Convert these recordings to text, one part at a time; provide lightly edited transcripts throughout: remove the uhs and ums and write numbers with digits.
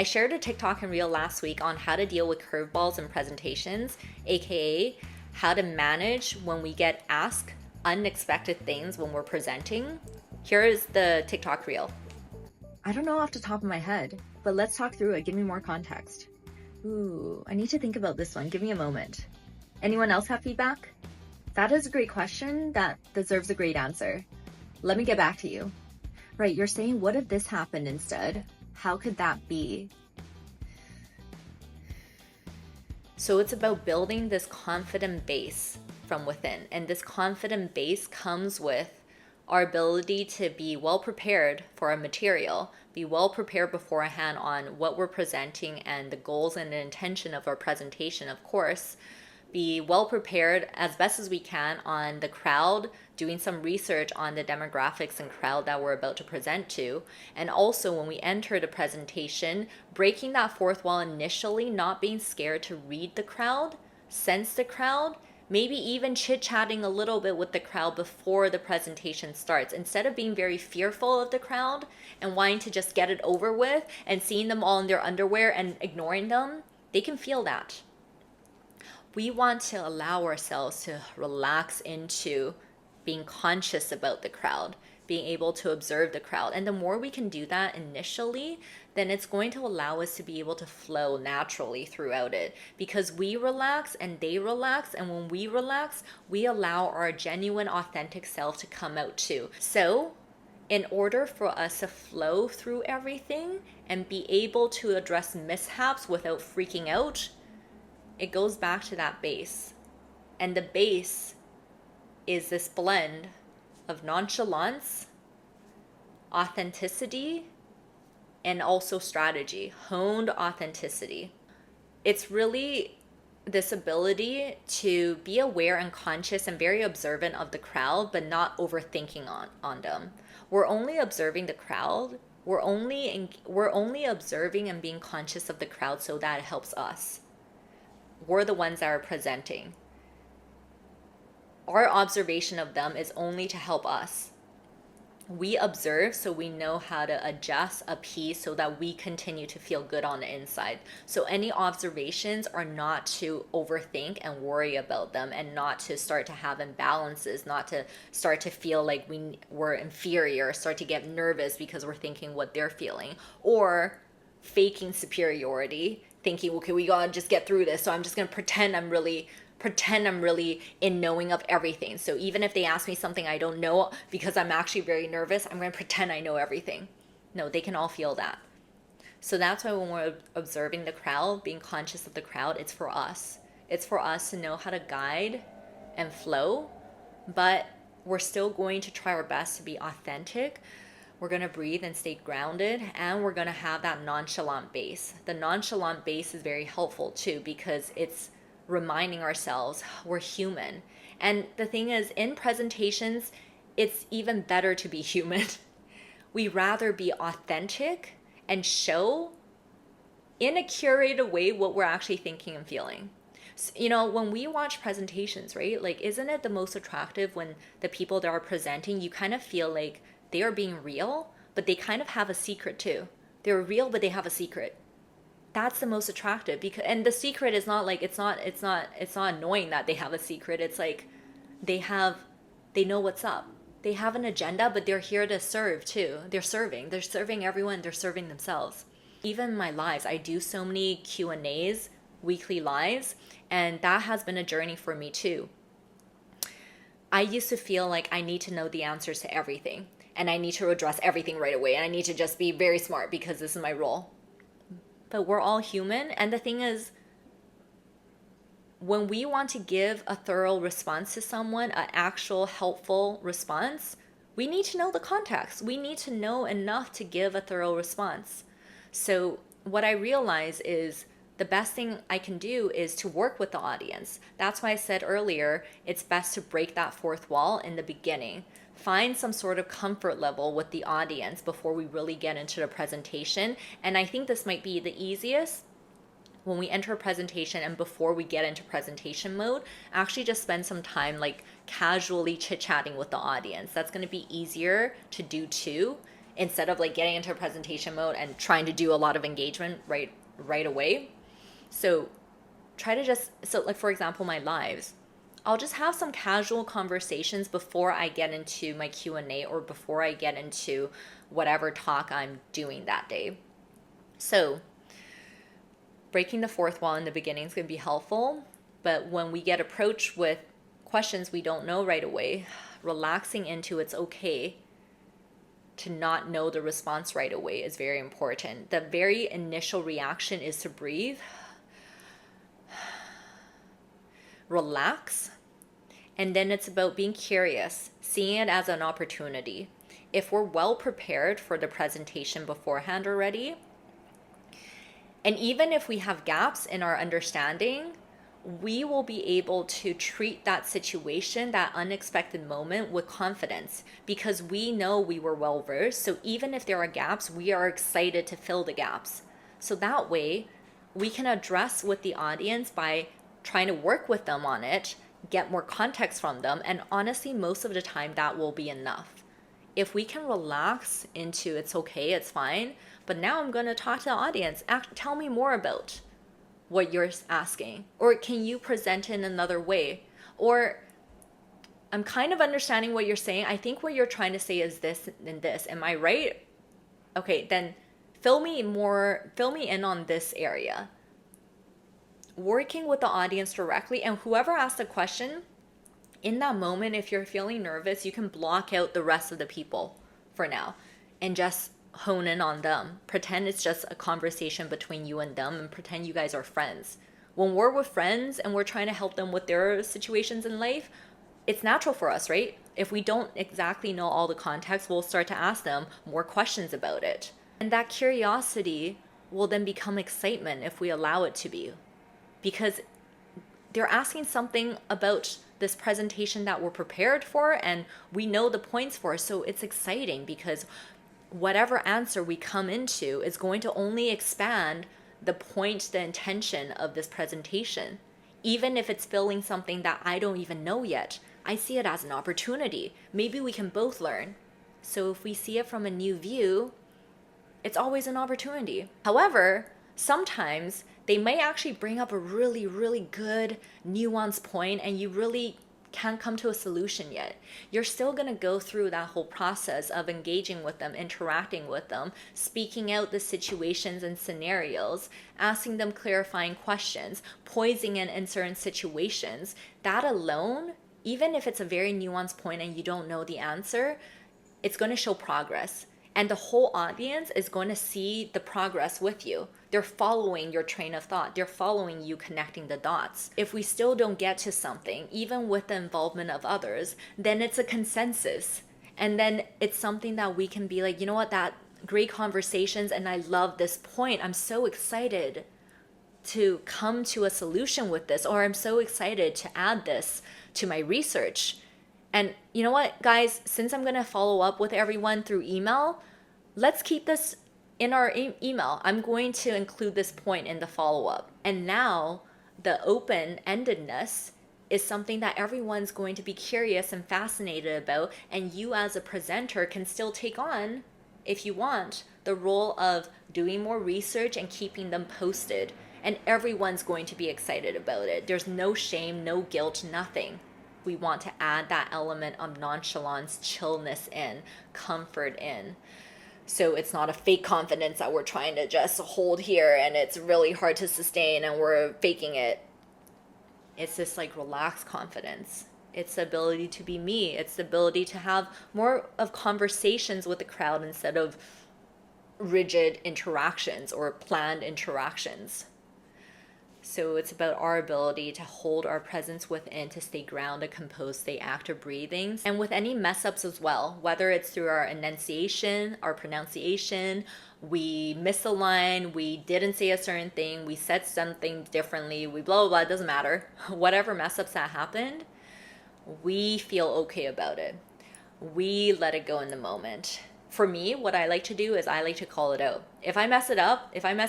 I shared a TikTok and reel last week on how to deal with curveballs in presentations, aka how to manage when we get asked unexpected things when we're presenting. Here is the TikTok reel. I don't know off the top of my head, but let's talk through it. Give me more context. Ooh, I need to think about this one. Give me a moment. Anyone else have feedback? That is a great question that deserves a great answer. Let me get back to you. Right, you're saying, what if this happened instead? How could that be? So it's about building this confident base from within. And this confident base comes with our ability to be well prepared for our material, be well prepared beforehand on what we're presenting and the goals and the intention of our presentation, of course. Be well prepared as best as we can on the crowd, doing some research on the demographics and crowd that we're about to present to. And also when we enter the presentation, breaking that fourth wall initially, not being scared to read the crowd, sense the crowd, maybe even chit-chatting a little bit with the crowd before the presentation starts. Instead of being very fearful of the crowd and wanting to just get it over with and seeing them all in their underwear and ignoring them, they can feel that. We want to allow ourselves to relax into being conscious about the crowd, being able to observe the crowd. And the more we can do that initially, then it's going to allow us to be able to flow naturally throughout it, because we relax and they relax. And when we relax, we allow our genuine, authentic self to come out too. So in order for us to flow through everything and be able to address mishaps without freaking out, it goes back to that base. And the base is this blend of nonchalance, authenticity, and also strategy, honed authenticity. It's really this ability to be aware and conscious and very observant of the crowd, but not overthinking on them. We're only observing the crowd. We're only observing and being conscious of the crowd so that it helps us. We're the ones that are presenting. Our observation of them is only to help us. We observe so we know how to adjust, appease, so that we continue to feel good on the inside. So any observations are not to overthink and worry about them, and not to start to have imbalances, not to start to feel like we're inferior, start to get nervous because we're thinking what they're feeling, or faking superiority, thinking, okay, we gotta just get through this, so I'm just gonna pretend I'm really in knowing of everything. So even if they ask me something I don't know, because I'm actually very nervous, I'm gonna pretend I know everything. No, they can all feel that. So that's why when we're observing the crowd, being conscious of the crowd, it's for us. It's for us to know how to guide and flow, but we're still going to try our best to be authentic. We're going to breathe and stay grounded, and we're going to have that nonchalant base. The nonchalant base is very helpful too, because it's reminding ourselves we're human. And the thing is, in presentations, it's even better to be human. We rather be authentic and show in a curated way what we're actually thinking and feeling. So, when we watch presentations, right? Like, isn't it the most attractive when the people that are presenting, you kind of feel like they are being real, but they kind of have a secret too. They're real, but they have a secret. That's the most attractive, because, and the secret is not like, it's not annoying that they have a secret. It's like they know what's up. They have an agenda, but they're here to serve too. They're serving everyone. They're serving themselves. Even my lives, I do so many Q&As, weekly lives, and that has been a journey for me too. I used to feel like I need to know the answers to everything, and I need to address everything right away, and I need to just be very smart because this is my role. But we're all human, and the thing is, when we want to give a thorough response to someone, an actual helpful response, we need to know the context. We need to know enough to give a thorough response. So what I realize is the best thing I can do is to work with the audience. That's why I said earlier, it's best to break that fourth wall in the beginning. Find some sort of comfort level with the audience before we really get into the presentation. And I think this might be the easiest when we enter a presentation, and before we get into presentation mode, actually just spend some time like casually chit-chatting with the audience. That's going to be easier to do too. instead of like getting into presentation mode and trying to do a lot of engagement right away. So try to just, so like for example, my lives, I'll just have some casual conversations before I get into my Q&A or before I get into whatever talk I'm doing that day. So breaking the fourth wall in the beginning is going to be helpful, but when we get approached with questions we don't know right away, relaxing into it's okay to not know the response right away is very important. The very initial reaction is to breathe, relax, and then it's about being curious, seeing it as an opportunity. If we're well prepared for the presentation beforehand already, and even if we have gaps in our understanding, we will be able to treat that situation, that unexpected moment, with confidence because we know we were well versed. So even if there are gaps, we are excited to fill the gaps. So that way, we can address with the audience by trying to work with them on it, get more context from them, and honestly, most of the time, that will be enough. If we can relax into it's okay, it's fine, but now I'm going to talk to the audience. Tell me more about what you're asking, or can you present it in another way, or I'm kind of understanding what you're saying. I think what you're trying to say is this and this. Am I right? Okay, then fill me in on this area. Working with the audience directly, and whoever asked the question, in that moment, if you're feeling nervous, you can block out the rest of the people for now and just hone in on them. Pretend it's just a conversation between you and them, and pretend you guys are friends. When we're with friends and we're trying to help them with their situations in life, it's natural for us, right? If we don't exactly know all the context, we'll start to ask them more questions about it. And that curiosity will then become excitement if we allow it to be. Because they're asking something about this presentation that we're prepared for and we know the points for. So it's exciting because whatever answer we come into is going to only expand the point, the intention of this presentation. Even if it's filling something that I don't even know yet, I see it as an opportunity. Maybe we can both learn. So if we see it from a new view, it's always an opportunity. However, sometimes they may actually bring up a really, really good nuanced point and you really can't come to a solution yet. You're still going to go through that whole process of engaging with them, interacting with them, speaking out the situations and scenarios, asking them clarifying questions, poising in certain situations. That alone, even if it's a very nuanced point and you don't know the answer, it's going to show progress. And the whole audience is going to see the progress with you. They're following your train of thought. They're following you connecting the dots. If we still don't get to something, even with the involvement of others, then it's a consensus. And then it's something that we can be like, you know what, that great conversations and I love this point. I'm so excited to come to a solution with this, or I'm so excited to add this to my research. And you know what, guys, since I'm going to follow up with everyone through email, let's keep this in our email. I'm going to include this point in the follow-up. And now the open-endedness is something that everyone's going to be curious and fascinated about. And you as a presenter can still take on, if you want, the role of doing more research and keeping them posted. And everyone's going to be excited about it. There's no shame, no guilt, nothing. We want to add that element of nonchalance, chillness in, comfort in. So it's not a fake confidence that we're trying to just hold here and it's really hard to sustain and we're faking it. It's this like relaxed confidence. It's the ability to be me. It's the ability to have more of conversations with the crowd instead of rigid interactions or planned interactions. So it's about our ability to hold our presence within, to stay grounded, composed, stay active breathing. And with any mess ups as well, whether it's through our enunciation, our pronunciation, we misaligned, we didn't say a certain thing, we said something differently, we blah, blah, blah, it doesn't matter. Whatever mess ups that happened, we feel okay about it. We let it go in the moment. For me, what I like to do is I like to call it out. If I mess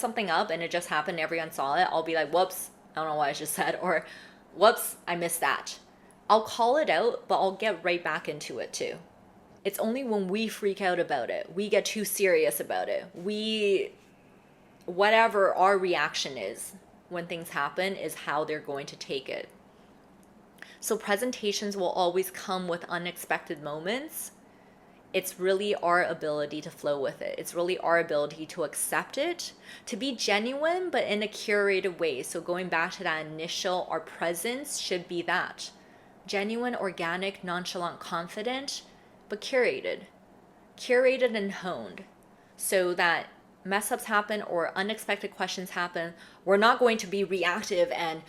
something up and it just happened, everyone saw it, I'll be like, whoops, I don't know what I just said, or whoops, I missed that. I'll call it out, but I'll get right back into it too. It's only when we freak out about it, we get too serious about it, whatever our reaction is when things happen is how they're going to take it. So presentations will always come with unexpected moments. It's really our ability to flow with it. It's really our ability to accept it, to be genuine, but in a curated way. So going back to that initial, our presence should be that genuine, organic, nonchalant, confident, but curated and honed, so that mess ups happen or unexpected questions happen, we're not going to be reactive and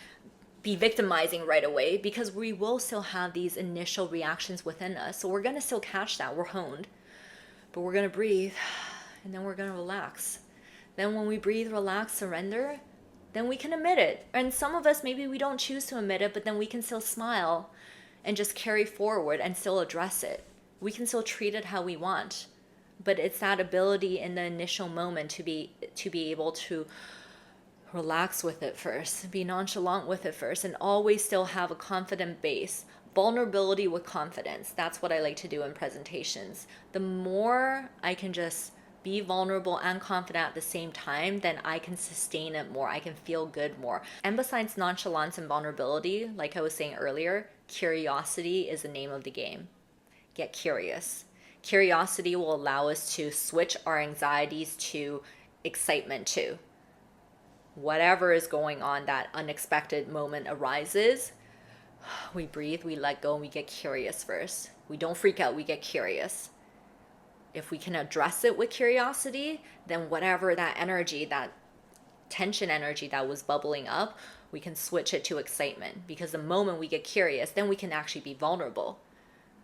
be victimizing right away, because we will still have these initial reactions within us. So we're going to still catch that. We're honed, but we're going to breathe, and then we're going to relax. Then when we breathe, relax, surrender, then we can admit it. And some of us, maybe we don't choose to admit it, but then we can still smile and just carry forward and still address it. We can still treat it how we want. But it's that ability in the initial moment to be able to relax with it first, be nonchalant with it first, and always still have a confident base. Vulnerability with confidence. That's what I like to do in presentations. The more I can just be vulnerable and confident at the same time, then I can sustain it more. I can feel good more. And besides nonchalance and vulnerability, like I was saying earlier, curiosity is the name of the game. Get curious. Curiosity will allow us to switch our anxieties to excitement too. Whatever is going on, that unexpected moment arises, we breathe, we let go, and we get curious first. We don't freak out, we get curious. If we can address it with curiosity, then whatever that energy, that tension energy that was bubbling up, we can switch it to excitement. Because the moment we get curious, then we can actually be vulnerable.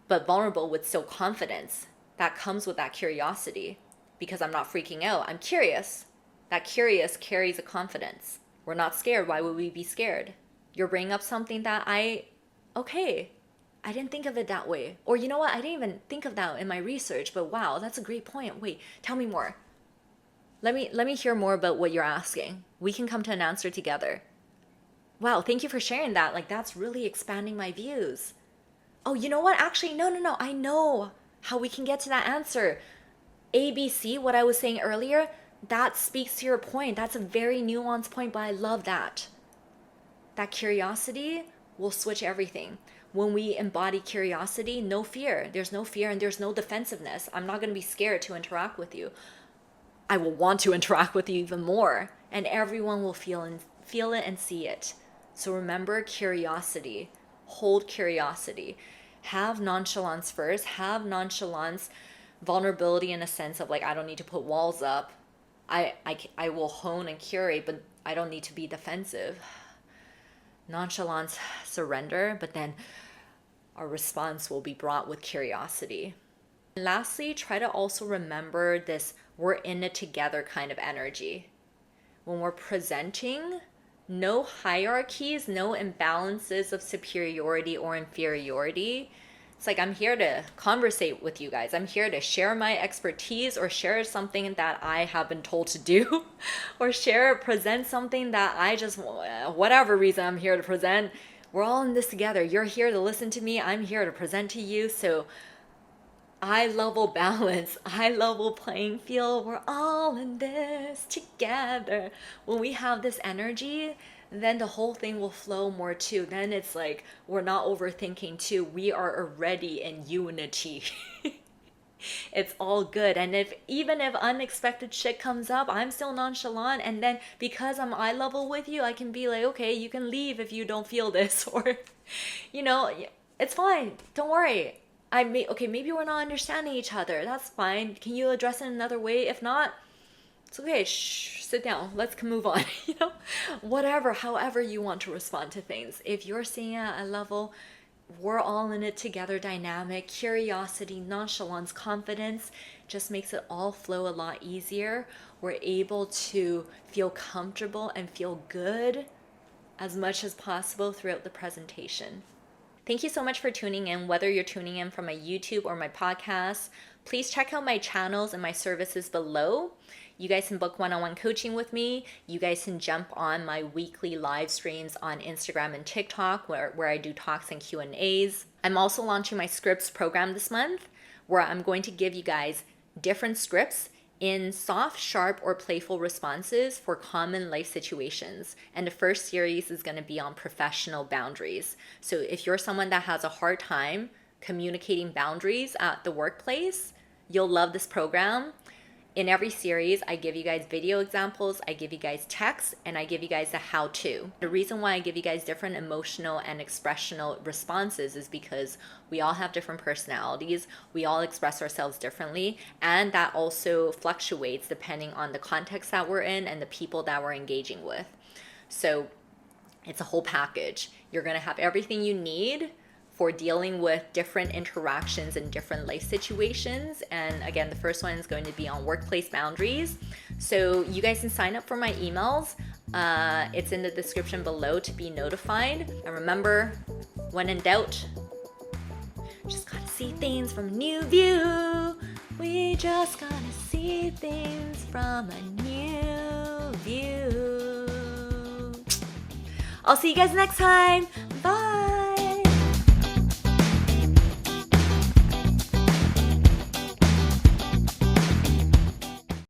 But vulnerable with still confidence. That comes with that curiosity. Because I'm not freaking out, I'm curious. That curious carries a confidence. We're not scared. Why would we be scared? You're bringing up something that I didn't think of it that way. Or you know what? I didn't even think of that in my research, but wow, that's a great point. Wait, tell me more. Let me hear more about what you're asking. We can come to an answer together. Wow, thank you for sharing that. Like, that's really expanding my views. Oh, you know what? Actually, no. I know how we can get to that answer. ABC, what I was saying earlier, that speaks to your point. That's a very nuanced point, but I love that. That curiosity will switch everything. When we embody curiosity, no fear. There's no fear and there's no defensiveness. I'm not going to be scared to interact with you. I will want to interact with you even more. And everyone will feel it and see it. So remember curiosity. Hold curiosity. Have nonchalance first. Have nonchalance, vulnerability in a sense of like, I don't need to put walls up. I will hone and curate, but I don't need to be defensive. Nonchalance, surrender, but then our response will be brought with curiosity. And lastly, try to also remember this we're in it together kind of energy. When we're presenting, no hierarchies, no imbalances of superiority or inferiority. It's like I'm here to conversate with you guys. I'm here to share my expertise or share something that I have been told to do or present something that I just, whatever reason I'm here to present. We're all in this together. You're here to listen to me. I'm here to present to you. So eye level balance, eye level playing field. We're all in this together. When we have this energy, then the whole thing will flow more too. Then it's like we're not overthinking too. We are already in unity. It's all good. And even if unexpected shit comes up, I'm still nonchalant. And then because I'm eye level with you, I can be like, okay, you can leave if you don't feel this, or, it's fine. Don't worry. Maybe we're not understanding each other. That's fine. Can you address it another way? If not, it's okay. Shh, sit down. Let's move on. Whatever, however you want to respond to things. If you're seeing it at a level, we're all in it together dynamic, curiosity, nonchalance, confidence just makes it all flow a lot easier. We're able to feel comfortable and feel good as much as possible throughout the presentation. Thank you so much for tuning in, whether you're tuning in from my YouTube or my podcast. Please check out my channels and my services below. You guys can book one-on-one coaching with me. You guys can jump on my weekly live streams on Instagram and TikTok where I do talks and Q&As. I'm also launching my scripts program this month, where I'm going to give you guys different scripts in soft, sharp, or playful responses for common life situations. And the first series is going to be on professional boundaries. So if you're someone that has a hard time communicating boundaries at the workplace, you'll love this program. In every series, I give you guys video examples, I give you guys text, and I give you guys a how-to. The reason why I give you guys different emotional and expressional responses is because we all have different personalities, we all express ourselves differently, and that also fluctuates depending on the context that we're in and the people that we're engaging with. So it's a whole package. You're gonna have everything you need for dealing with different interactions and different life situations. And again, the first one is going to be on workplace boundaries. So you guys can sign up for my emails. It's in the description below to be notified. And remember, when in doubt, just gotta see things from a new view. We just gotta see things from a new view. I'll see you guys next time. Bye.